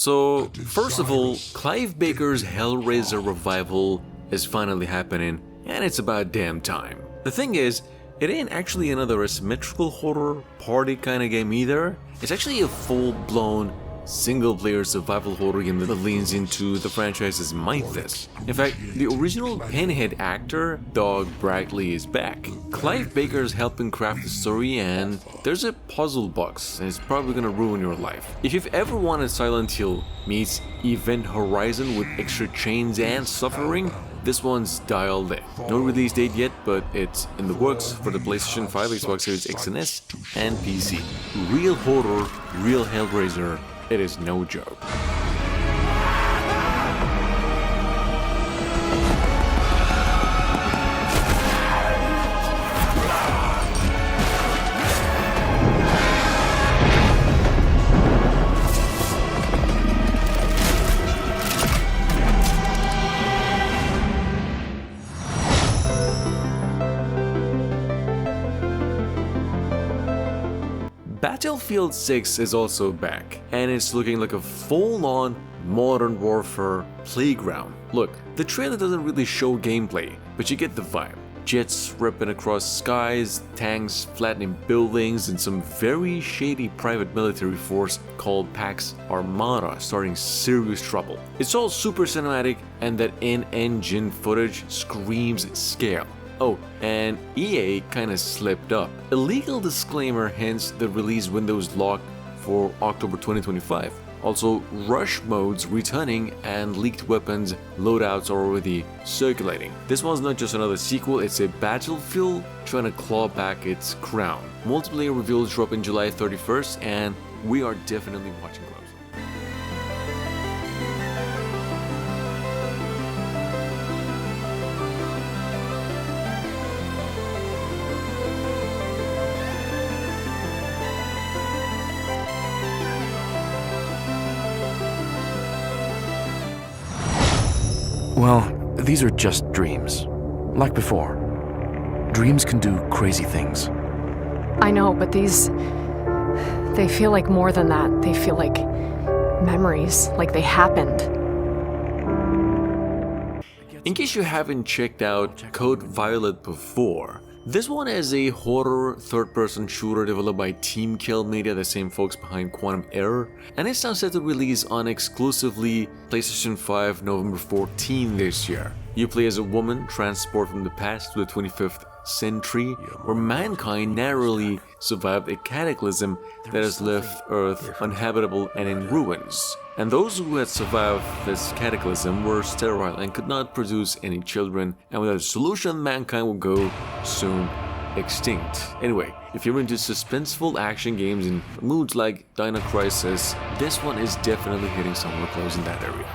So, first of all, Clive Baker's Hellraiser revival is finally happening, and it's about damn time. The thing is, it ain't actually another asymmetrical horror party kind of game either. It's actually a full-blown single-player survival horror game that leans into the franchise's mythos. In fact, the original Pinhead actor, Doug Bradley, is back. Clive Baker's helping craft the story, and there's a puzzle box, and it's probably gonna ruin your life. If you've ever wanted Silent Hill meets Event Horizon with extra chains and suffering, this one's dialed in. No release date yet, but it's in the works for the PlayStation 5, Xbox Series X and S, and PC. Real horror, real Hellraiser. It is no joke. Battlefield 6 is also back, and it's looking like a full-on modern warfare playground. Look, the trailer doesn't really show gameplay, but you get the vibe. Jets ripping across skies, tanks flattening buildings, and some very shady private military force called Pax Armada starting serious trouble. It's all super cinematic, and that in-engine footage screams scale. Oh, and EA kinda slipped up. A legal disclaimer hints the release window's locked for October 2025. Also, rush modes returning and leaked weapons loadouts are already circulating. This one's not just another sequel, it's a Battlefield trying to claw back its crown. Multiplayer reveals drop in July 31st, and we are definitely watching closely. Well, these are just dreams. Like before. Dreams can do crazy things. I know, but they feel like more than that. They feel like memories, like they happened. In case you haven't checked out Code Violet before, this one is a horror third-person shooter developed by Team Kill Media, the same folks behind Quantum Error, and it's now set to release on exclusively PlayStation 5 November 14 this year. You play as a woman transported from the past to the 25th century, where mankind narrowly survived a cataclysm that has left Earth uninhabitable and in ruins. And those who had survived this cataclysm were sterile and could not produce any children, and without a solution, mankind will go soon extinct. Anyway, if you're into suspenseful action games in moods like Dino Crisis, this one is definitely hitting somewhere close in that area.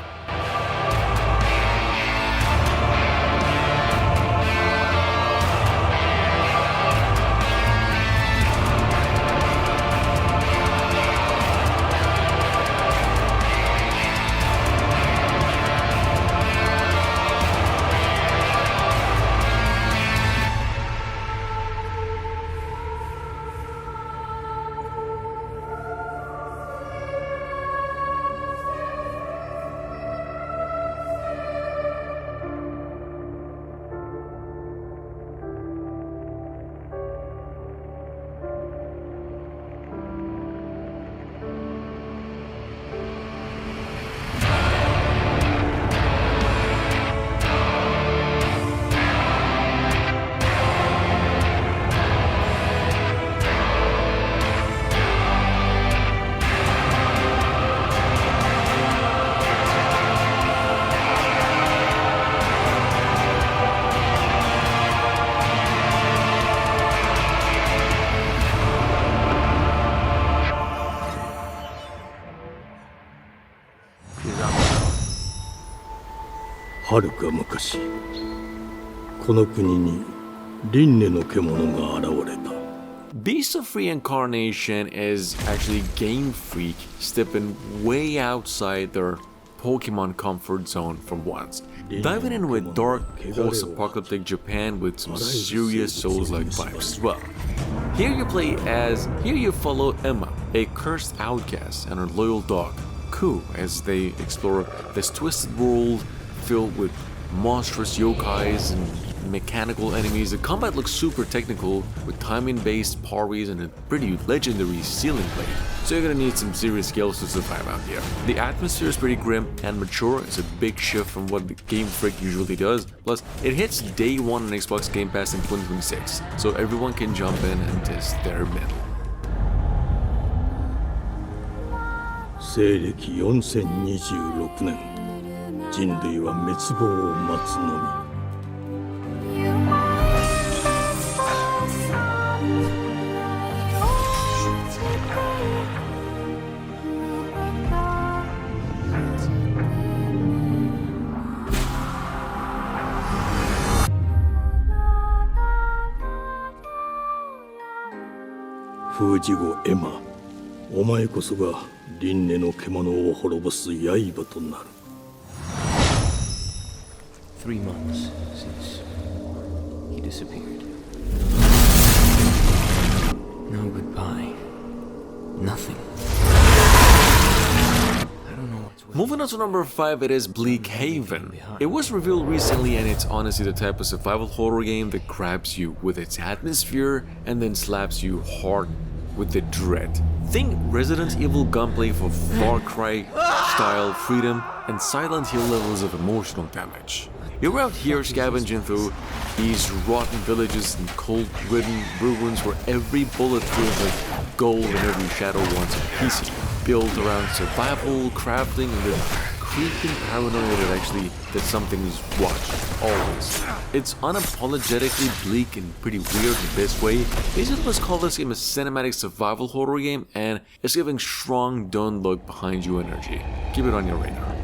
Beast of Reincarnation is actually Game Freak stepping way outside their Pokemon comfort zone for once, diving in with dark, post-apocalyptic Japan with some serious Souls-like vibes as well. Here you follow Emma, a cursed outcast, and her loyal dog, coup as they explore this twisted world filled with monstrous yokais and mechanical enemies. The combat looks super technical with timing-based parries and a pretty legendary ceiling blade, so you're gonna need some serious skills to survive out here. The atmosphere is pretty grim and mature. It's a big shift from what the Game Freak usually does. Plus, it hits day one on Xbox Game Pass in 2026, so everyone can jump in and test their mettle. 西暦4026年人類は滅亡を待つのみ 封じ子エマ、お前こそが輪廻の獣を滅ぼす刃となる。3 months since he disappeared. No goodbye. Nothing. I don't know what's Moving on to number 5, it is Bleak Haven. It was revealed recently and it's honestly the type of survival horror game that grabs you with its atmosphere and then slaps you hard with the dread. Think Resident Evil gunplay for Far Cry style freedom and Silent Hill levels of emotional damage. You're out here scavenging through these rotten villages and cold-ridden ruins where every bullet feels like gold and every shadow wants a piece of you. Built around survival, crafting, and the creeping paranoia that something's watching, always. It's unapologetically bleak and pretty weird in the best way. Basically, let's call this game a cinematic survival horror game, and it's giving strong don't look behind you energy. Keep it on your radar.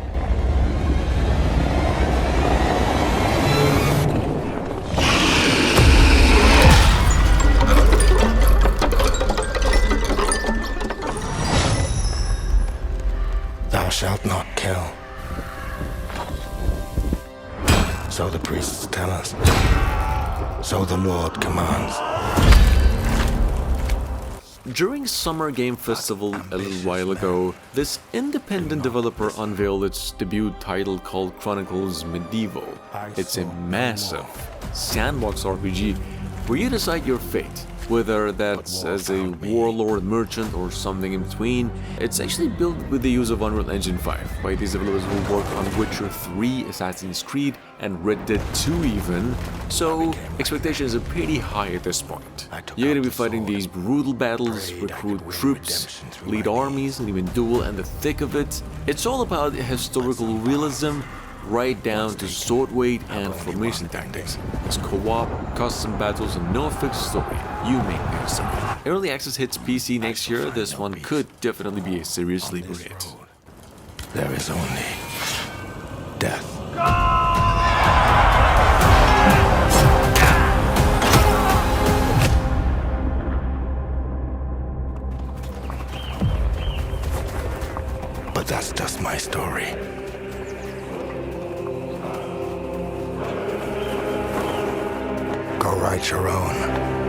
Thou shalt not kill. So the priests tell us. So the Lord commands. During Summer Game Festival a little while ago, this independent developer unveiled its debut title called Chronicles Medieval. It's a massive sandbox RPG where you decide your fate, whether that's as a warlord, merchant, or something in between. It's actually built with the use of Unreal Engine 5 by these developers who worked on Witcher 3, Assassin's Creed, and Red Dead 2 even, so expectations are pretty high at this point. You're gonna be fighting these brutal battles, recruit troops, lead armies, and even duel, and the thick of it. It's all about historical realism, right down to sword weight and formation tactics. It's co-op, custom battles, and no fixed story. You make the decision. Early access hits PC next year. This one could definitely be a serious sleeper hit. There is only death. But that's just my story. Go write your own.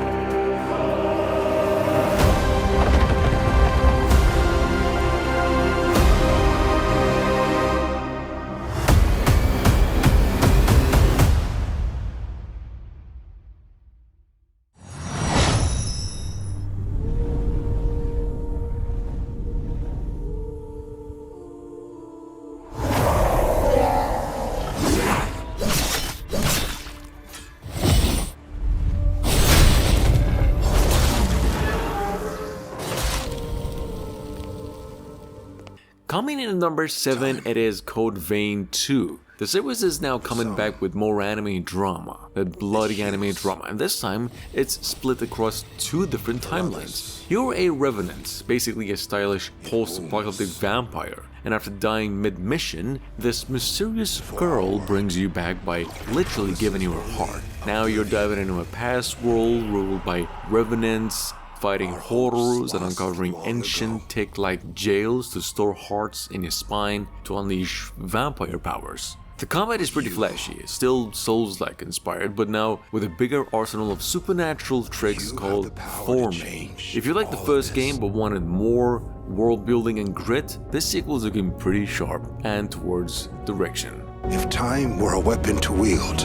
Coming in at number 7, it is Code Vein 2. The series is now coming back with more anime drama, a bloody anime drama, and this time it's split across 2 different timelines. You're a revenant, basically a stylish post-apocalyptic vampire, and after dying mid-mission, this mysterious girl brings you back by literally giving you her heart. Now you're diving into a past world ruled by revenants, fighting horrors and uncovering ancient tech-like jails to store hearts in your spine to unleash vampire powers. The combat is pretty flashy, still Souls-like inspired, but now with a bigger arsenal of supernatural tricks called forming. If you liked the first game but wanted more world building and grit, this sequel is looking pretty sharp and towards direction. If time were a weapon to wield,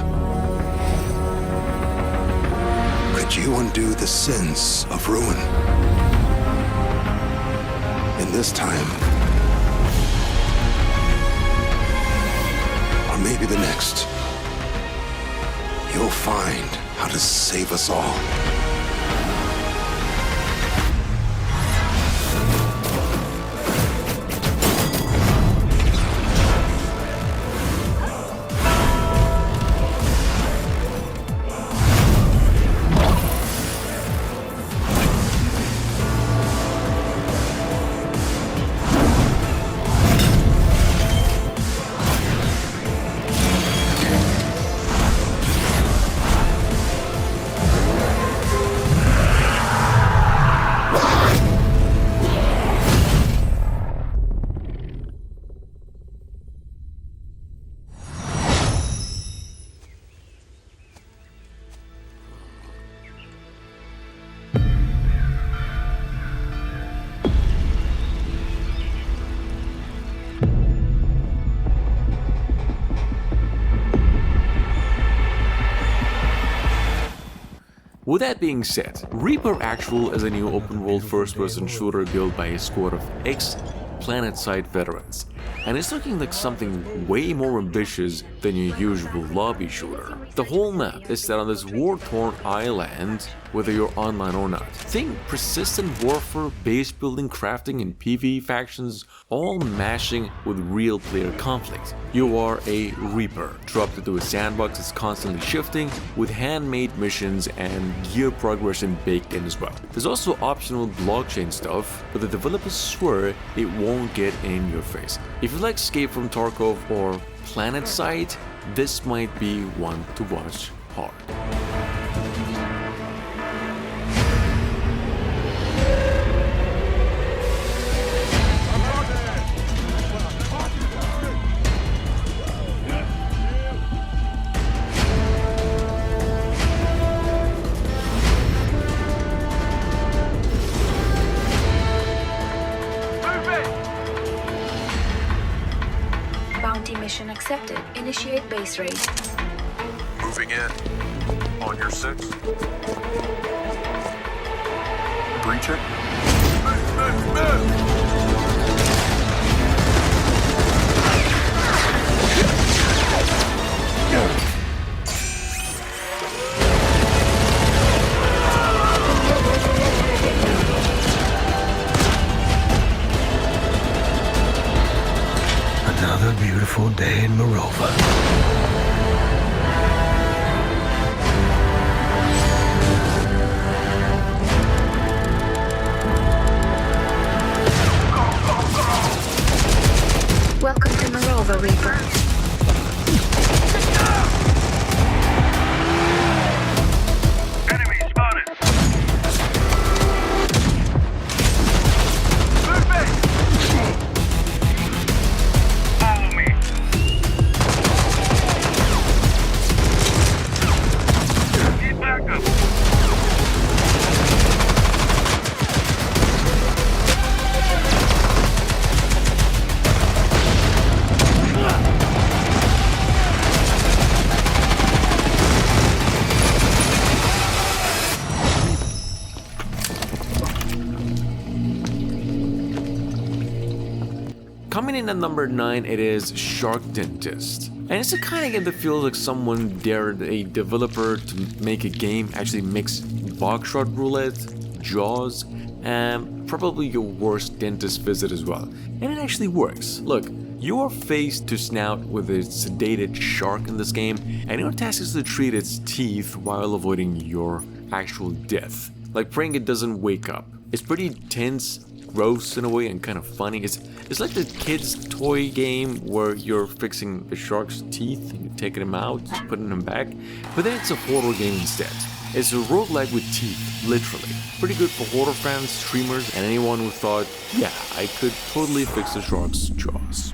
could you undo the sins of ruin? In this time, or maybe the next, you'll find how to save us all. With that being said, Reaper Actual is a new open-world first-person shooter built by a squad of ex-PlanetSide veterans, and it's looking like something way more ambitious than your usual lobby shooter. The whole map is set on this war-torn island, whether you're online or not. Think persistent warfare, base building, crafting, and PvE factions, all mashing with real player conflict. You are a Reaper, dropped into a sandbox that's constantly shifting, with handmade missions and gear progression baked in as well. There's also optional blockchain stuff, but the developers swear it won't get in your face. If you like Escape from Tarkov or PlanetSide, this might be one to watch hard. Mission accepted. Initiate base raid. Moving in. On your 6. Breach it. Move! Another beautiful day in Morova. Welcome to Morova, Reaper. Coming in at number 9, it is Shark Dentist. And it's the kind of game that feels like someone dared a developer to make a game actually mix Boxshot Roulette, Jaws, and probably your worst dentist visit as well. And it actually works. Look, you are faced to snout with a sedated shark in this game, and your task is to treat its teeth while avoiding your actual death. Like praying it doesn't wake up. It's pretty tense, gross in a way, and kind of funny. It's like the kid's toy game where you're fixing the shark's teeth and you're taking them out, putting them back, but then it's a horror game instead. It's a roguelike with teeth, literally. Pretty good for horror fans, streamers, and anyone who thought, yeah, I could totally fix the shark's jaws.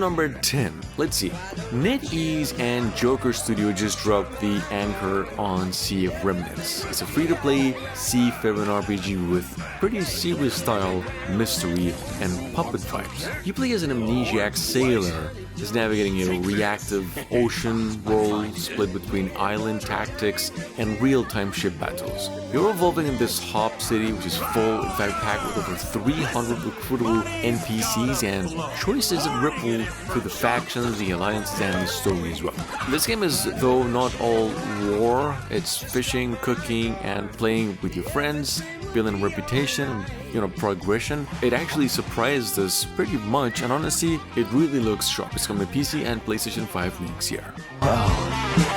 number 10, let's see. NetEase and Joker Studio just dropped the Anchor on Sea of Remnants. It's a free-to-play seafaring RPG with pretty series-style mystery and puppet vibes. You play as an amnesiac sailor who's navigating a reactive ocean world split between island tactics and real-time ship battles. You're evolving in this hop city which is full, in fact packed with over 300 recruitable NPCs and choices that ripple through the factions, the alliances, and the story as well. This game is, though, not all war. It's fishing, cooking, and playing with your friends, building a reputation, and, progression. It actually surprised us pretty much, and honestly, it really looks sharp. It's coming to PC and PlayStation 5 next year.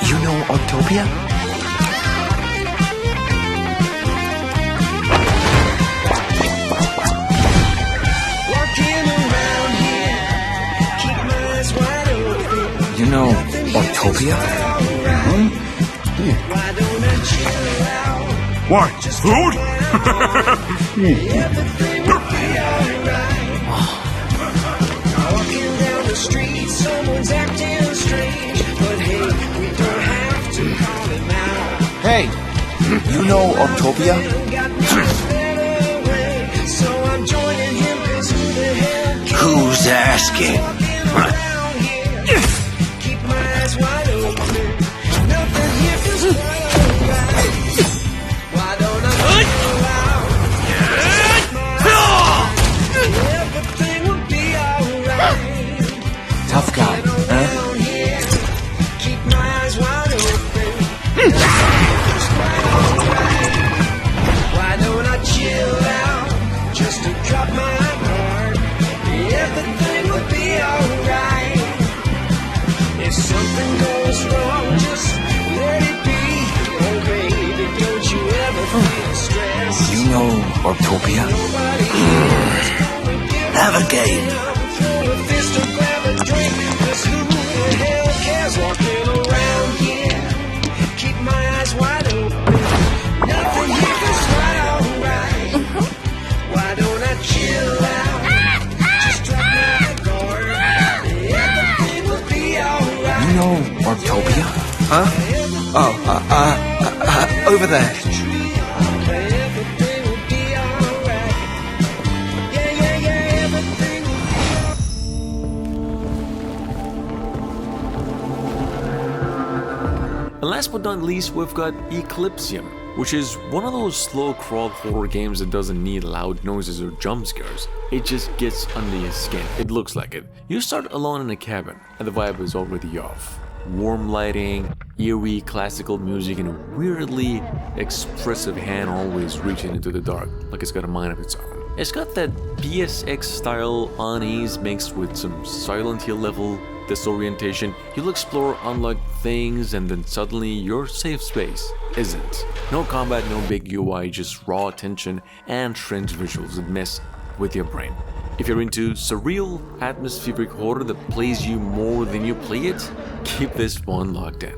You know Octopia? You know Octopia? What? Food? Walking down the street, someone's acting strange, but hey, we don't have to call him out. Hey, you know Octopia? So I'm joining him, 'cause who the hell cares? Who's asking? Keep my eyes wide open. Nothing here feels quite alright. Why don't I chill out? Everything will be alright. Tough guy, huh? Keep my eyes wide open. Why don't I chill out? Just to drop my guard. Everything will be alright. If something goes wrong, just let it be. Oh baby, don't you ever feel stressed. You know Octopia? Have a game. Throw a fist or grab a drink, 'cause who the hell cares walking around here? Keep my eyes wide open. Nothing here is quite alright. Why don't I chill out? Just drop my guard. Everything will be alright. You know Octopia? Huh? Oh, over there. Everything will be alright. Yeah, everything will And last but not least, we've got Eclipsium, which is one of those slow crawl horror games that doesn't need loud noises or jump scares. It just gets under your skin. It looks like it. You start alone in a cabin, and the vibe is already off. Warm lighting, eerie classical music, and a weirdly expressive hand always reaching into the dark, like it's got a mind of its own. It's got that PSX style unease mixed with some Silent Hill level disorientation. You'll explore unlocked things, and then suddenly your safe space isn't. No combat, no big UI, just raw tension and strange visuals that mess with your brain. If you're into surreal, atmospheric horror that plays you more than you play it, keep this one locked in.